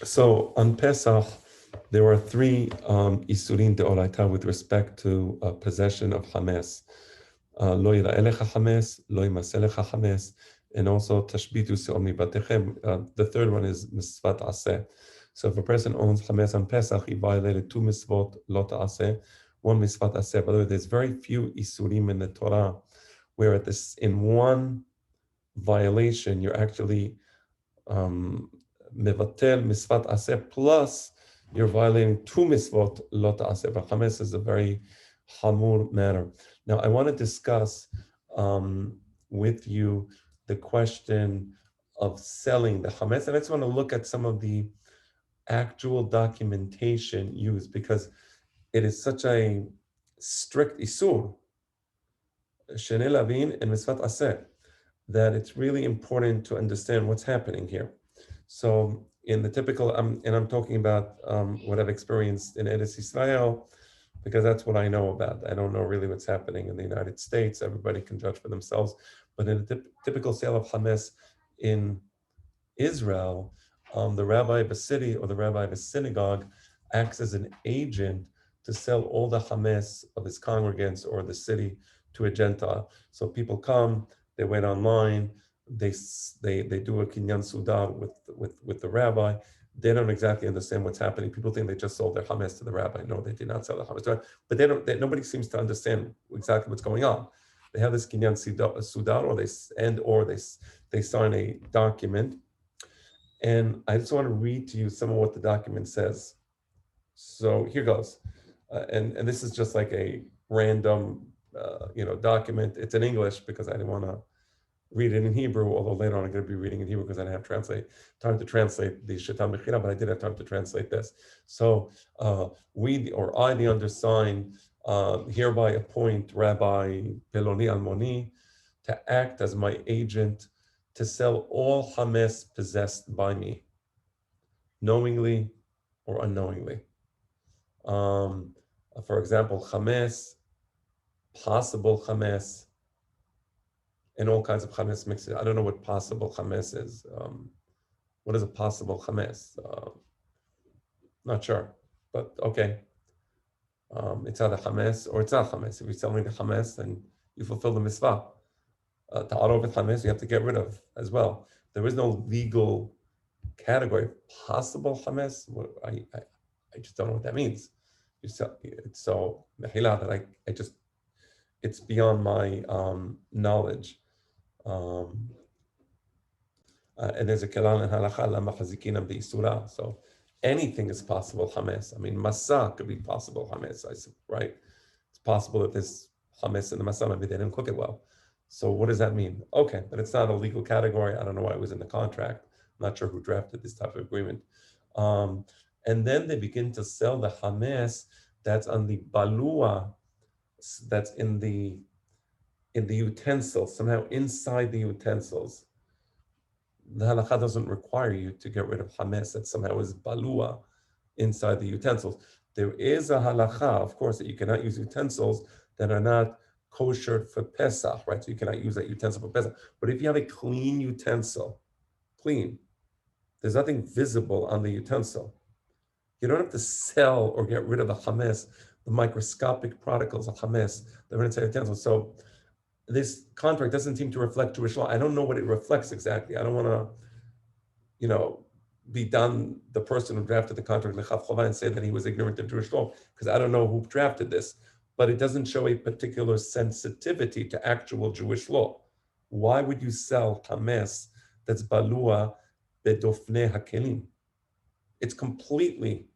So on Pesach, there were three isurin deoraita with respect to possession of chametz. Lo yira'elecha chametz, lo yimaselecha chametz, and also tashbitu se'or mibatechem. The third one is mitzvat aseh. So if a person owns chametz on Pesach, he violated two mitzvot lo ta'aseh, one mitzvat aseh. By the way, there's very few isurim in the Torah where at this in one violation you're actually mevatel misvat aseh, plus you're violating two misvot lo ta'aseh. But chametz is a very hamur matter. Now, I want to discuss with you the question of selling the chametz, and I just want to look at some of the actual documentation used because it is such a strict isur, shenei lavin and misvat aseh, that it's really important to understand what's happening here. So in the typical, and I'm talking about what I've experienced in Eretz Israel, because that's what I know about. I don't know really what's happening in the United States. Everybody can judge for themselves. But in a typical sale of Hamas in Israel, the rabbi of a city or the rabbi of a synagogue acts as an agent to sell all the Hamas of his congregants or the city to a Gentile. So people come, they wait online, they do a kinyan suda with the rabbi. They don't exactly understand what's happening. People think they just sold their Hamas to the rabbi. No, they did not sell the Hamas to the rabbi. But nobody seems to understand exactly what's going on. They have this kinyan suda, or they sign a document, and I just want to read to you some of what the document says. So here goes. And this is just like a random, document. It's in English because I didn't want to read it in Hebrew, although later on I'm going to be reading in Hebrew because I didn't have time to translate the Shita Mechira, but I did have time to translate this. So I, the undersigned, hereby appoint Rabbi Peloni Almoni to act as my agent to sell all Hamas possessed by me, knowingly or unknowingly. Um, for example, Hamas, possible Hamas, and all kinds of Hamas mixes. I don't know what possible Hamas is. What is a possible Hamas? Not sure, but okay. It's either Hamas or it's not Hamas. If you're selling the Hamas, then you fulfill the mitzvah. Ta'arov with Hamas, you have to get rid of as well. There is no legal category. Possible Hamas, I just don't know what that means. It's so mehila that I just, it's beyond my knowledge. Um, and there's a kalan and halacha lama chazikinam be'isura. So anything is possible Hamas. I mean, masa could be possible Hamas, right? It's possible that this Hamas in the masa, maybe they didn't cook it well. So what does that mean? Okay, but it's not a legal category. I don't know why it was in the contract. I'm not sure who drafted this type of agreement. Um, and then they begin to sell the Hamas that's on the balua, that's in the utensils, somehow inside the utensils. The halakha doesn't require you to get rid of Hamas that somehow is balua inside the utensils. There is a halakha, of course, that you cannot use utensils that are not kosher for Pesach, right? So you cannot use that utensil for Pesach. But if you have a clean utensil, clean, there's nothing visible on the utensil. You don't have to sell or get rid of the Hamas, the microscopic particles of Hamas that are inside the utensil. So this contract doesn't seem to reflect Jewish law. I don't know what it reflects exactly. I don't want to, be done the person who drafted the contract lechav chova and say that he was ignorant of Jewish law, because I don't know who drafted this, but it doesn't show a particular sensitivity to actual Jewish law. Why would you sell Hamas that's balua bedofne hakelim? It's completely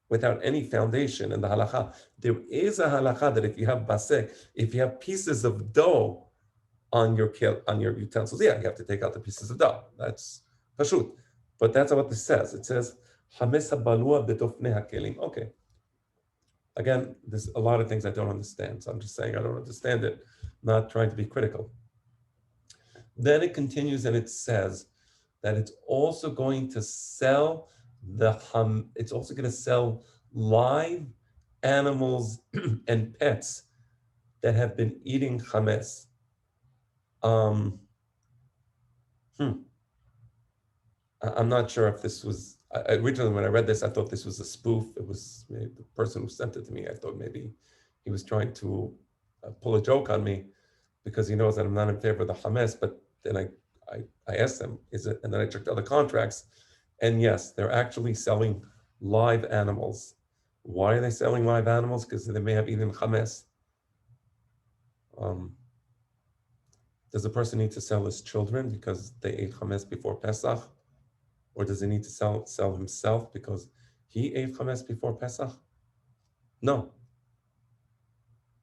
without any foundation in the halakha. There is a halakha that if you have basek, if you have pieces of dough on your utensils, yeah, you have to take out the pieces of dough. That's pashut. But that's what this says. It says hames balua bedofne hakelim. Okay. Again, there's a lot of things I don't understand. So I'm just saying I don't understand it, not trying to be critical. Then it continues and it says that it's also going to sell it's also going to sell live animals and pets that have been eating chametz. Um, I'm not sure if this was Originally, when I read this, I thought this was a spoof. It was maybe the person who sent it to me. I thought maybe he was trying to pull a joke on me because he knows that I'm not in favor of the Hamas. But then I asked him, is it? And then I checked other contracts, and yes, they're actually selling live animals. Why are they selling live animals? Because they may have eaten Hamas. Um, does the person need to sell his children because they ate Hamas before Pesach? Or does he need to sell himself because he ate chametz before Pesach? No,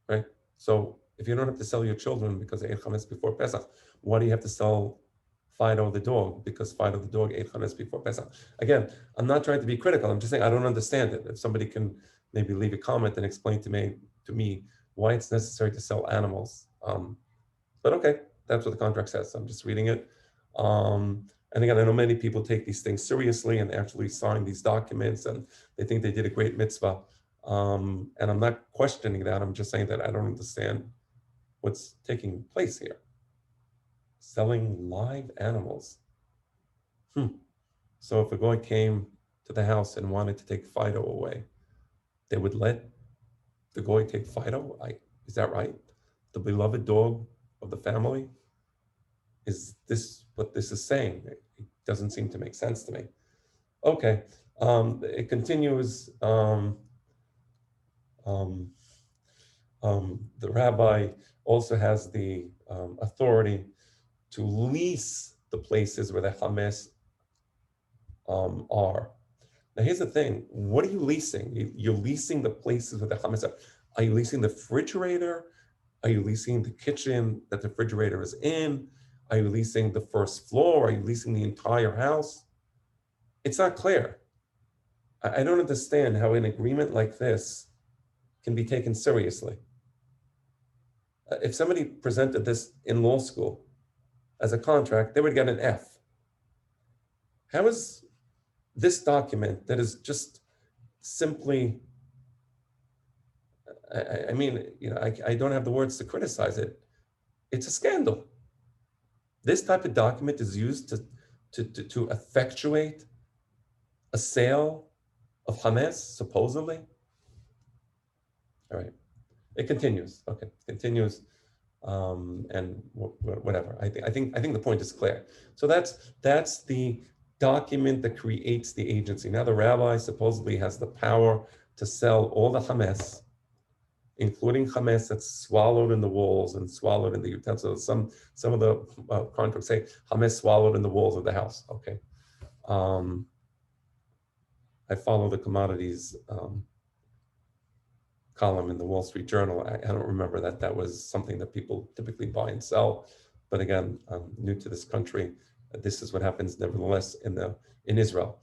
right? So if you don't have to sell your children because they ate chametz before Pesach, why do you have to sell Fido the dog because Fido the dog ate chametz before Pesach? Again, I'm not trying to be critical. I'm just saying I don't understand it. If somebody can maybe leave a comment and explain to me why it's necessary to sell animals. But okay, that's what the contract says. I'm just reading it. And again, I know many people take these things seriously and actually sign these documents and they think they did a great mitzvah. And I'm not questioning that. I'm just saying that I don't understand what's taking place here. Selling live animals. So if a guy came to the house and wanted to take Fido away, they would let the guy take Fido? Is that right? The beloved dog of the family? Is this what this is saying? It doesn't seem to make sense to me. Okay, it continues. Um, the rabbi also has the authority to lease the places where the Hamas are. Now, here's the thing. What are you leasing? You're leasing the places where the Hamas are. Are you leasing the refrigerator? Are you leasing the kitchen that the refrigerator is in? Are you leasing the first floor? Are you leasing the entire house? It's not clear. I don't understand how an agreement like this can be taken seriously. If somebody presented this in law school as a contract, they would get an F. How is this document that is just simply, I mean, I don't have the words to criticize it. It's a scandal. This type of document is used to effectuate a sale of Hamas, supposedly. All right, it continues. Okay, continues, and whatever. I think the point is clear. So that's the document that creates the agency. Now the rabbi supposedly has the power to sell all the Hamas, including Hamas that's swallowed in the walls and swallowed in the utensils. Some of the contracts say Hamas swallowed in the walls of the house. Okay. I follow the commodities column in the Wall Street Journal. I don't remember that was something that people typically buy and sell. But again, I'm new to this country. This is what happens nevertheless in Israel.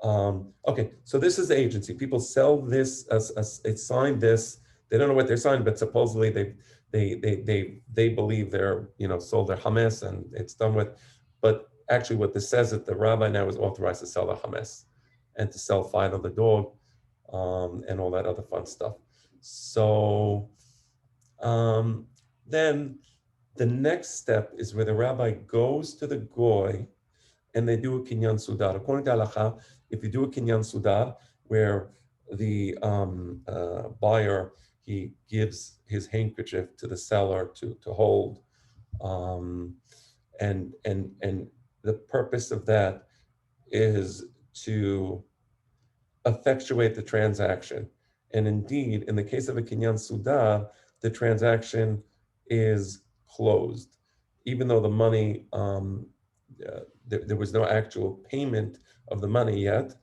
Okay, so this is the agency. People sell this as they sign this. They don't know what they're signing, but supposedly they believe they're sold their Hamas and it's done with. But actually, what this says is that the rabbi now is authorized to sell the Hamas and to sell Fido the dog and all that other fun stuff. So then the next step is where the rabbi goes to the goy and they do a kinyan sudar. According to halacha, if you do a kinyan sudar, where the buyer, he gives his handkerchief to the seller to hold, and the purpose of that is to effectuate the transaction. And indeed, in the case of a kinyan sudar, the transaction is closed, even though the money, there was no actual payment of the money yet.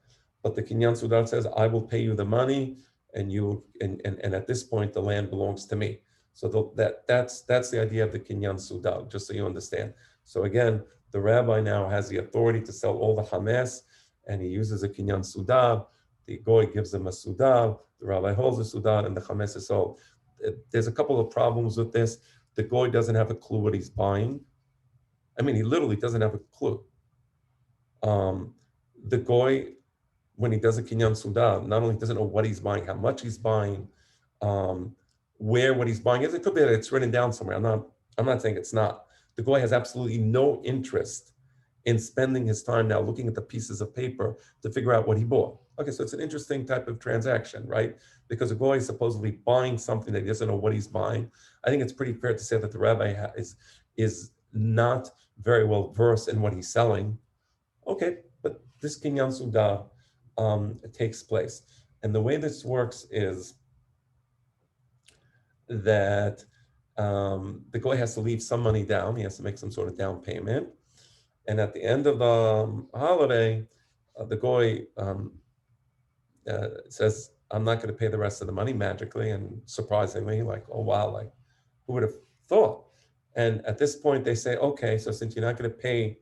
But the kinyan sudar says, "I will pay you the money, and at this point, the land belongs to me." So that's the idea of the kinyan sudar, just so you understand. So again, the rabbi now has the authority to sell all the Hamas, and he uses a kinyan sudar. The goy gives him a sudar, the rabbi holds the sudar, and the chametz is sold. There's a couple of problems with this. The goy doesn't have a clue what he's buying. I mean, he literally doesn't have a clue. The goy, when he does a kinyan sudar, not only doesn't know what he's buying, how much he's buying, where what he's buying is. It could be that it's written down somewhere. I'm not saying it's not. The goy has absolutely no interest in spending his time now looking at the pieces of paper to figure out what he bought. Okay, so it's an interesting type of transaction, right? Because a goy is supposedly buying something that he doesn't know what he's buying. I think it's pretty fair to say that the rabbi is not very well versed in what he's selling. Okay, but this kinyan suda takes place. And the way this works is that the goy has to leave some money down. He has to make some sort of down payment. And at the end of the holiday, the goy says, I'm not going to pay the rest of the money magically. And surprisingly, like, oh, wow, like, who would have thought? And at this point, they say, okay, so since you're not going to pay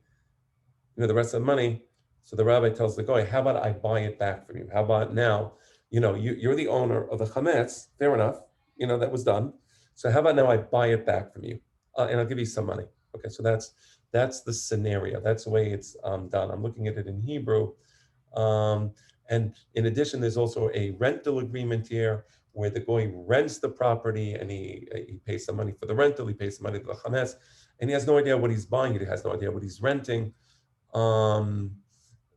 the rest of the money, so the rabbi tells the goy, how about I buy it back from you? How about now, you're the owner of the chametz, fair enough, that was done. So how about now I buy it back from you, and I'll give you some money. Okay, so that's the scenario. That's the way it's done. I'm looking at it in Hebrew. And in addition, there's also a rental agreement here where the goy rents the property and he pays some money for the rental, he pays some money to the chametz, and he has no idea what he's buying, he has no idea what he's renting.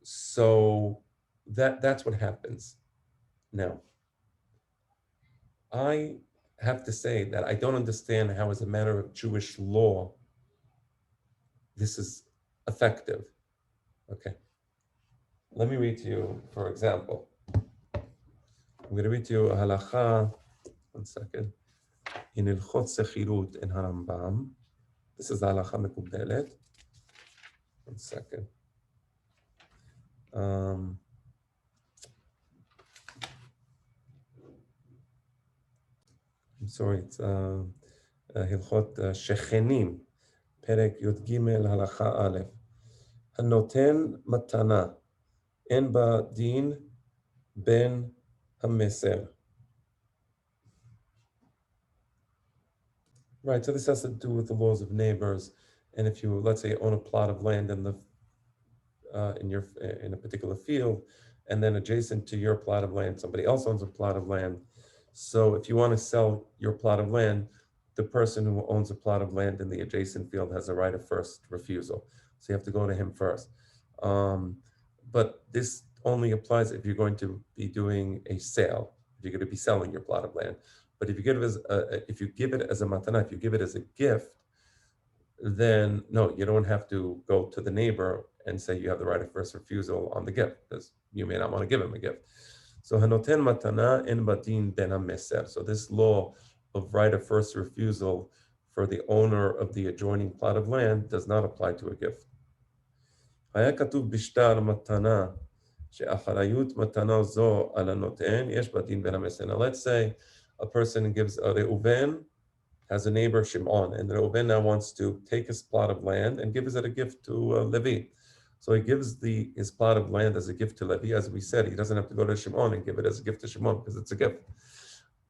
So that's what happens. Now, I have to say that I don't understand how, as a matter of Jewish law, this is effective. Okay. Let me read to you, for example. I'm going to read to you a halacha, 1 second, in Ilchot Sechirut in Harambam. This is the halacha mekubelet. 1 second. I'm sorry, it's Hilchot Shechenim, Perek Yud Gimel Halacha Aleph. Hanoten matana, en ba din ben hameser. Right, so this has to do with the laws of neighbors. And if you, let's say, own a plot of land in a particular field, and then adjacent to your plot of land, somebody else owns a plot of land. So if you want to sell your plot of land, the person who owns a plot of land in the adjacent field has a right of first refusal. So you have to go to him first. But this only applies if you're going to be doing a sale, if you're going to be selling your plot of land. But if you give it as a matana, if you give it as a gift, then no, you don't have to go to the neighbor and say you have the right of first refusal on the gift, because you may not want to give him a gift. So hanoten matana en badin ben hameser. So this law of right of first refusal for the owner of the adjoining plot of land does not apply to a gift. היה כתוב בשטר מתנה, שאחריות מתנה זו על הנותן, יש בדין בין המסר. Now let's say a person gives a Reuven, has a neighbor Shimon, and Reuven now wants to take his plot of land and give it as a gift to Levi. So he gives his plot of land as a gift to Levi. As we said, he doesn't have to go to Shimon and give it as a gift to Shimon because it's a gift.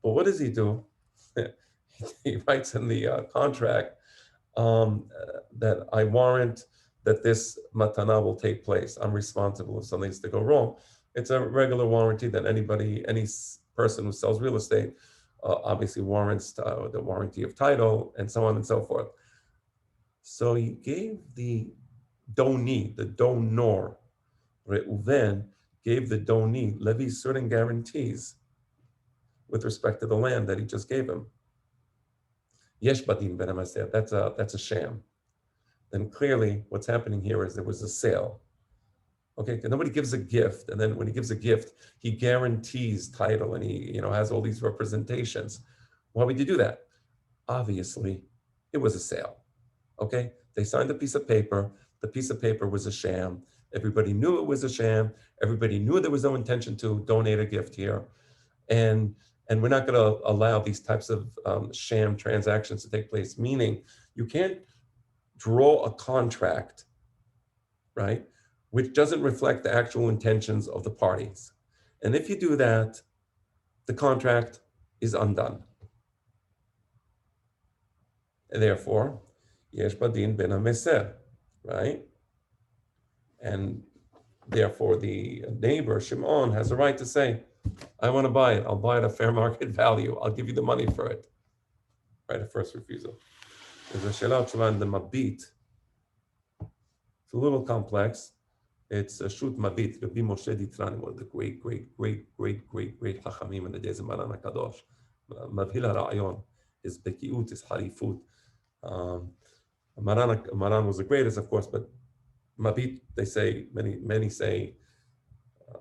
But what does he do? He writes in the contract that I warrant that this matana will take place. I'm responsible if something's to go wrong. It's a regular warranty that any person who sells real estate obviously warrants the warranty of title and so on and so forth. So he gave the doni, the donor, Reuven gave the doni, Levi, certain guarantees with respect to the land that he just gave him. Yesh badim ben hameser, that's a sham. Then clearly what's happening here is there was a sale. Okay, nobody gives a gift, and then when he gives a gift, he guarantees title and he has all these representations. Why would you do that? Obviously, it was a sale. Okay, they signed a piece of paper. The piece of paper was a sham. Everybody knew it was a sham. Everybody knew there was no intention to donate a gift here. And we're not going to allow these types of sham transactions to take place, meaning you can't draw a contract, right, which doesn't reflect the actual intentions of the parties. And if you do that, the contract is undone. And therefore, yesh badin ben hameser, right? And therefore, the neighbor, Shimon, has a right to say, I want to buy it. I'll buy it at fair market value. I'll give you the money for it. Right, a first refusal. There's a shelah tshuva in the Mabit. It's a little complex. It's a Shut Mabit, Rabbi Moshe Ditrani, one of the great Chachamim in the days of Maran HaKadosh. Mavhil HaRa'ayon, his Bekiut, his Harifut. Um, Maran was the greatest, of course, but Mabit, they say, many say uh,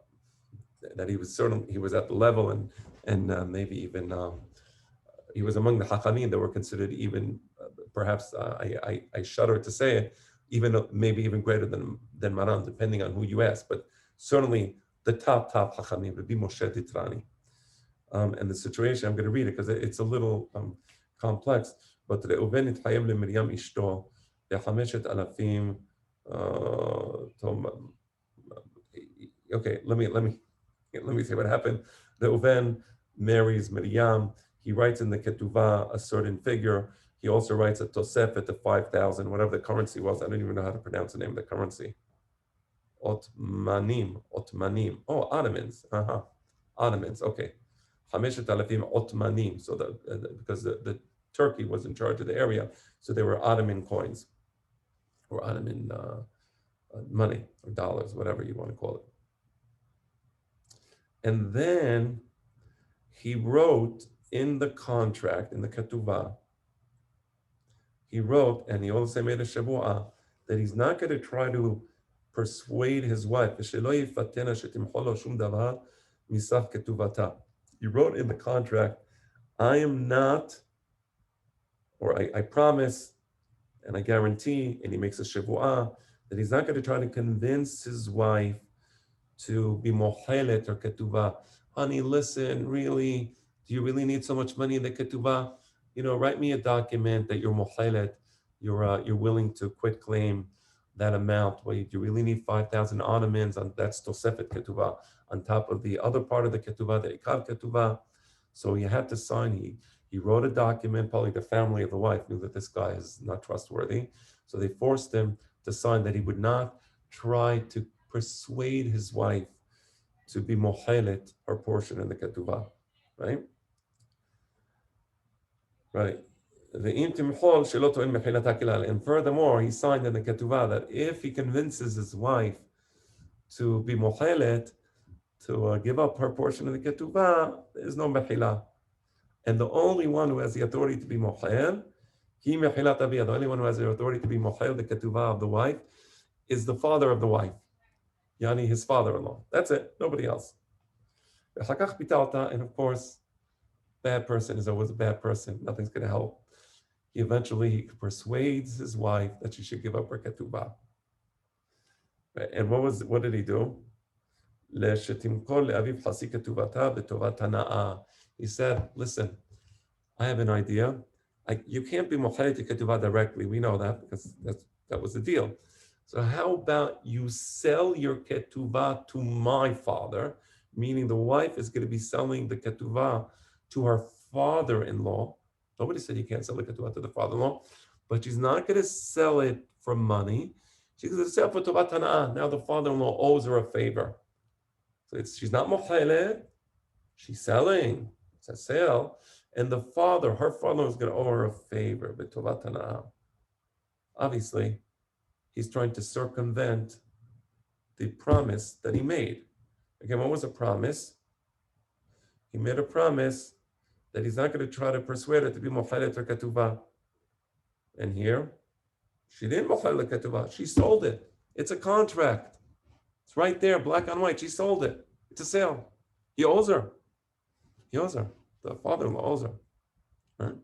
that he was at the level, and maybe even he was among the Hachamim that were considered even, perhaps I shudder to say it, even maybe even greater than Maran, depending on who you ask, but certainly the top Hachamim would be Moshe Titrani. And the situation, I'm going to read it because it's a little complex, but Reuven התחייב למרים אשתו ב5,000 okay, let me say what happened. Reuven marries Miriam. He writes in the Ketuvah a certain figure. He also writes a Tosefet to 5,000, whatever the currency was. I don't even know how to pronounce the name of the currency. Otmanim. Oh, Ottomans. Ottomans. Okay. 5,000 Otmanim. So because the Turkey was in charge of the area, so they were Ottoman coins or Ottoman money or dollars, whatever you want to call it. And then he wrote in the contract, in the Ketuvah, he wrote, and he also made a Shavuah, that he's not going to try to persuade his wife. He wrote in the contract, I am not, or I promise, and I guarantee, and he makes a Shavuah, that he's not going to try to convince his wife to be mohelet or ketuvah. Honey, listen, really, do you really need so much money in the ketuvah? Write me a document that you're mohelet, you're willing to quit claim that amount. Well, you really need 5,000 Ottomans, on that's tosefet ketuvah, on top of the other part of the ketuvah, the ikar ketuvah. So he had to sign. He wrote a document. Probably the family of the wife knew that this guy is not trustworthy, so they forced him to sign that he would not try to persuade his wife to be mohelet her portion in the ketuvah, right? Right. And furthermore, he signed in the ketuvah that if he convinces his wife to be mohelet, to give up her portion of the ketuvah, there's no mechila. And the only one who has the authority to be mohel, the only one who has the authority to be mohel, the ketuvah of the wife, is the father of the wife. Yani his father-in-law. That's it. Nobody else. And of course, bad person is always a bad person. Nothing's going to help. He persuades his wife that she should give up her ketubah. And what did he do? He said, listen, I have an idea. You can't be mochalet to ketubah directly. We know that because that was the deal. So how about you sell your ketuvah to my father, meaning the wife is going to be selling the ketuvah to her father-in-law. Nobody said you can't sell the ketuvah to the father-in-law, but she's not going to sell it for money. She's going to sell for tovat hana'ah. Now the father-in-law owes her a favor. So she's not mochalet, she's selling. It's a sale. And her father is going to owe her a favor, but tovat hana'ah. Obviously, he's trying to circumvent the promise that he made. Again, what was the promise? He made a promise that he's not going to try to persuade her to be mochalet or ketuvah. And here, she didn't mochalet ketuvah. She sold it. It's a contract. It's right there, black on white. She sold it. It's a sale. He owes her. The father-in-law owes her. Right?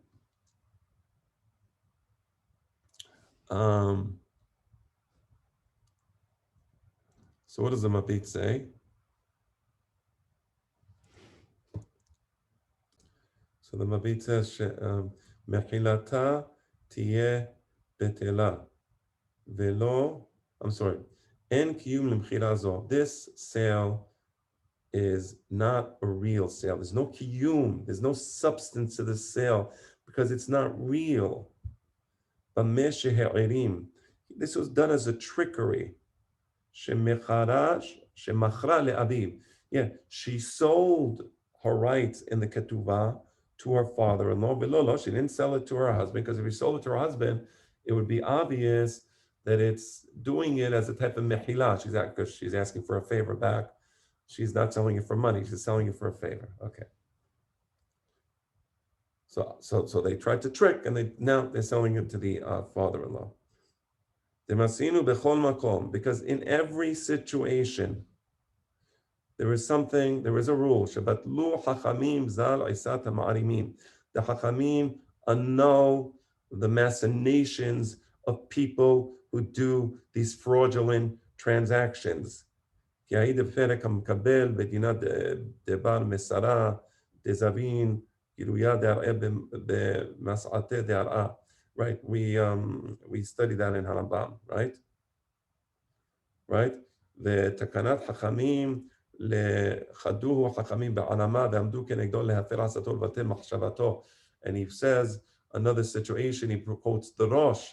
So what does the Mabit say? So the Mabit says, "Mechilata tiyeh betela, velo." I'm sorry. En kiyum lemchila zo. This sale is not a real sale. There's no kiyum. There's no substance to the sale because it's not real. This was done as a trickery. Shemachra le'aviv. Yeah, she sold her rights in the ketuvah to her father-in-law. She didn't sell it to her husband, because if she sold it to her husband, it would be obvious that it's doing it as a type of mehila. Because she's asking for a favor back. She's not selling it for money. She's selling it for a favor. Okay. So they tried to trick, and now they're selling it to the father-in-law. Demasinu bechol makom, because in every situation there is something, there is a rule. Shabatlu hachamim zal isat ma'arimin. The hachamim annul the machinations of people who do these fraudulent transactions. כי העיד הפרק המקבל בדינה דבר מסרה, דזבין, גילויה דהראה במסעתה דהראה. Right, we study that in Harambam, right? Right? ותקנת חכמים לחדוהו חכמים בעלמה ועמדו כנגדו להפר עשתו לבטל מחשבתו. And he says, another situation, he quotes the Rosh,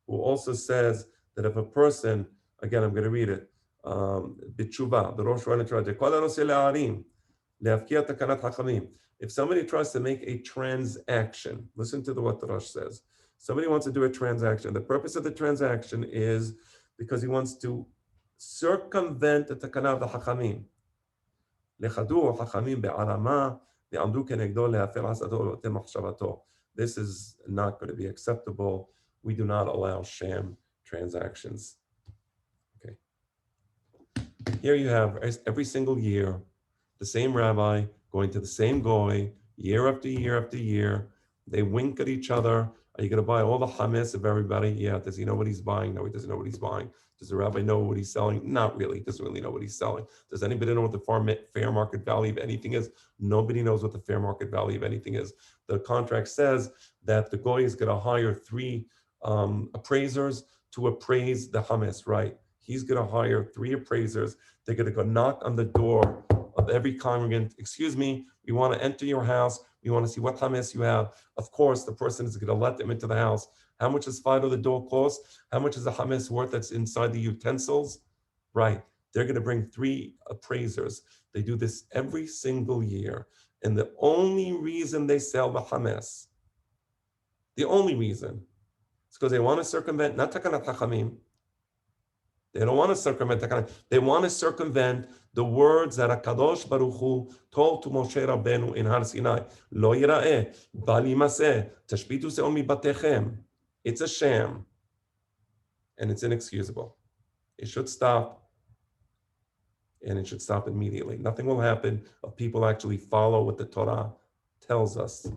who also says that if a person, again, I'm going to read it, בתשובה, the Rosh Hashanah tried to כל הנושא להערים, להפקיע תקנת חכמים. If somebody tries to make a transaction, listen to what the Rosh says. Somebody wants to do a transaction. The purpose of the transaction is because he wants to circumvent the takana of the hachamim. Lechadu hachamim be'alama ve'amdu kenegdo lehafer hasato ve'otem machshavato. This is not going to be acceptable. We do not allow sham transactions. Okay. Here you have every single year the same rabbi going to the same goy year after year after year. They wink at each other. Are you going to buy all the chametz of everybody? Yeah. Does he know what he's buying? No, he doesn't know what he's buying. Does the rabbi know what he's selling? Not really. He doesn't really know what he's selling. Does anybody know what the fair market value of anything is? Nobody knows what the fair market value of anything is. The contract says that the goy is going to hire 3 appraisers to appraise the chametz, right? He's going to hire 3 appraisers. They're going to go knock on the door of every congregant. Excuse me, we want to enter your house. We want to see what chametz you have. Of course, the person is going to let them into the house. How much does fido the door cost? How much is the chametz worth that's inside the utensils? Right. They're going to bring 3 appraisers. They do this every single year. And the only reason they sell the chametz, the only reason, is because they want to circumvent, not takanat hachamim. They don't want to circumvent takanat. They want to circumvent the words that HaKadosh Baruch Hu told to Moshe Rabbeinu in Har Sinai. Lo yira'eh, bal yimaseh, tashbitu se'on mibatechem. It's a sham, and it's inexcusable. It should stop, and it should stop immediately. Nothing will happen if people actually follow what the Torah tells us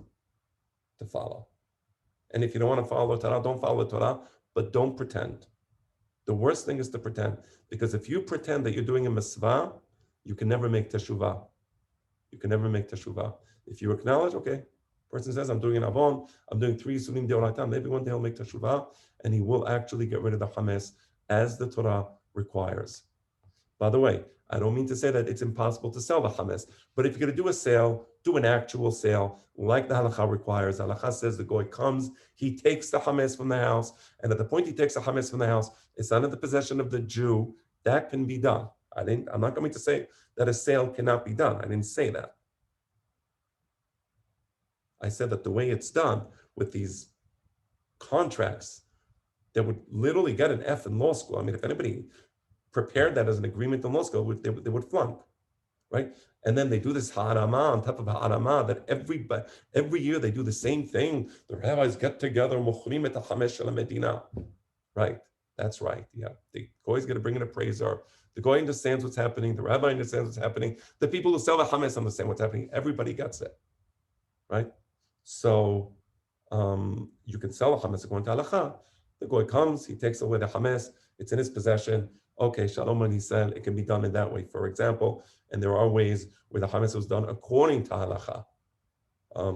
to follow. And if you don't want to follow the Torah, don't follow the Torah, but don't pretend. The worst thing is to pretend, because if you pretend that you're doing a mitzvah, you can never make teshuvah. You can never make teshuvah. If you acknowledge, okay, person says, I'm doing an avon, I'm doing 3 sunim deoraita, maybe one day he'll make teshuvah, and he will actually get rid of the chametz as the Torah requires. By the way, I don't mean to say that it's impossible to sell the chametz, but if you're going to do a sale, do an actual sale like the halacha requires. The halacha says the goy comes, he takes the chametz from the house, and at the point he takes the chametz from the house, it's not in the possession of the Jew. That can be done. I'm not going to say that a sale cannot be done. I didn't say that. I said that the way it's done with these contracts that would literally get an F in law school. I mean, if anybody prepared that as an agreement in law school, they would flunk, right? And then they do this harama on top of harama that every year they do the same thing. The rabbis get together, right? That's right. Yeah, the goy is going to bring an appraiser. The goy understands what's happening. The rabbi understands what's happening. The people who sell the chametz understand what's happening. Everybody gets it, right? So you can sell a chametz according to halacha. The goy comes, he takes away the chametz, it's in his possession. Okay, shalom and Yisrael, it can be done in that way, for example. And there are ways where the chametz was done according to halacha.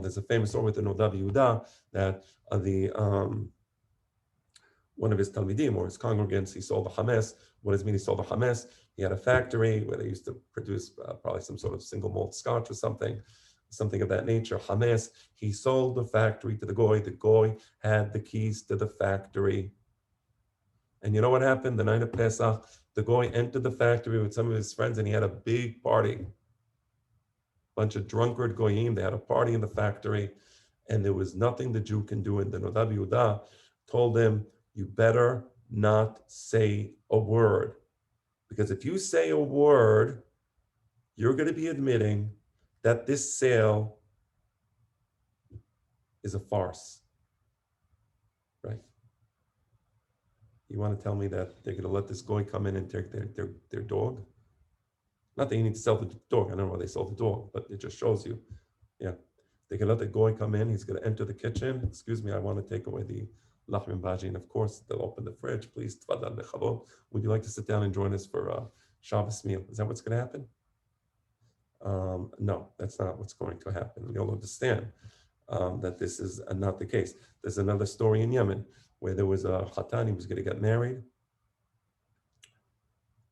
There's a famous story with the Nodav Yehuda that one of his talmidim or his congregants, he sold the chametz. What does it mean he sold the chametz? He had a factory where they used to produce probably some sort of single malt scotch or something of that nature, chametz. He sold the factory to the goy. The goy had the keys to the factory. And you know what happened? The night of Pesach, the goy entered the factory with some of his friends and he had a big party. Bunch of drunkard goyim, they had a party in the factory and there was nothing the Jew can do. And the Nodav Yehuda told him, you better not say a word. Because if you say a word, you're going to be admitting that this sale is a farce, right? You want to tell me that they're going to let this guy come in and take their dog? Not that you need to sell the dog. I don't know why they sold the dog, but it just shows you. Yeah. They can let the guy come in. He's going to enter the kitchen. Excuse me, I want to take away the lachim baji. And of course, they'll open the fridge. Please, tfadal lechavod. Would you like to sit down and join us for a Shabbos meal? Is that what's going to happen? No, that's not what's going to happen. You'll understand that this is not the case. There's another story in Yemen where there was a Khatan, he was going to get married.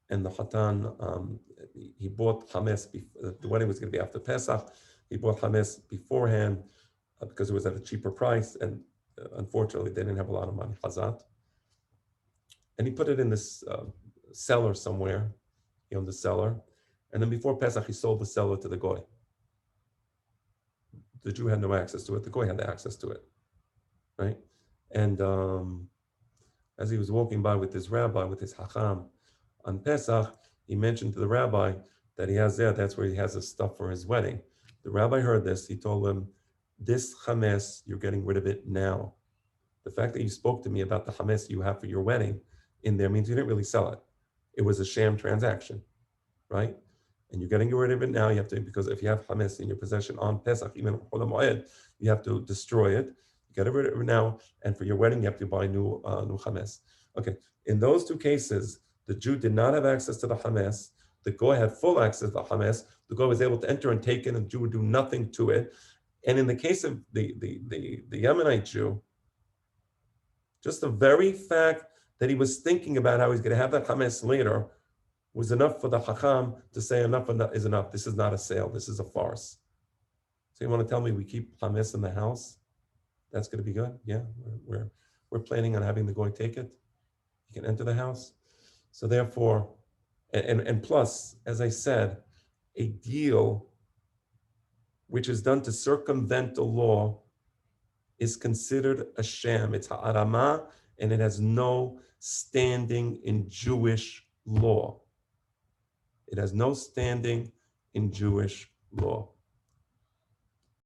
And the Khatan, he bought Hamas, the wedding was going to be after Pesach. He bought Hamas beforehand because it was at a cheaper price. And unfortunately, they didn't have a lot of money, Hazat. And he put it in this cellar somewhere. He owned the cellar. And then before Pesach, he sold the cellar to the Goy. The Jew had no access to it. The Goy had the access to it, right? And as he was walking by with his rabbi, with his Hacham, on Pesach, he mentioned to the rabbi that he has there, that's where he has the stuff for his wedding. The rabbi heard this. He told him, this chametz, you're getting rid of it now. The fact that you spoke to me about the chametz you have for your wedding in there means you didn't really sell it. It was a sham transaction, right? And you're getting rid of it now. You have to, because if you have chametz in your possession on Pesach, even on Chol HaMoed, you have to destroy it. You get rid of it now, and for your wedding, you have to buy new chametz. Okay, in those two cases, the Jew did not have access to the chametz. The Goy had full access to the chametz. The Goy was able to enter and take it, and the Jew would do nothing to it. And in the case of the Yemenite Jew, just the very fact that he was thinking about how he's going to have that chametz later was enough for the Chacham to say enough is enough. This is not a sale. This is a farce. So you want to tell me we keep chametz in the house? That's going to be good? Yeah, we're planning on having the Goy take it. He can enter the house. So therefore, and plus, as I said, a deal which is done to circumvent the law is considered a sham. It's ha'arama, and it has no standing in Jewish law. It has no standing in Jewish law.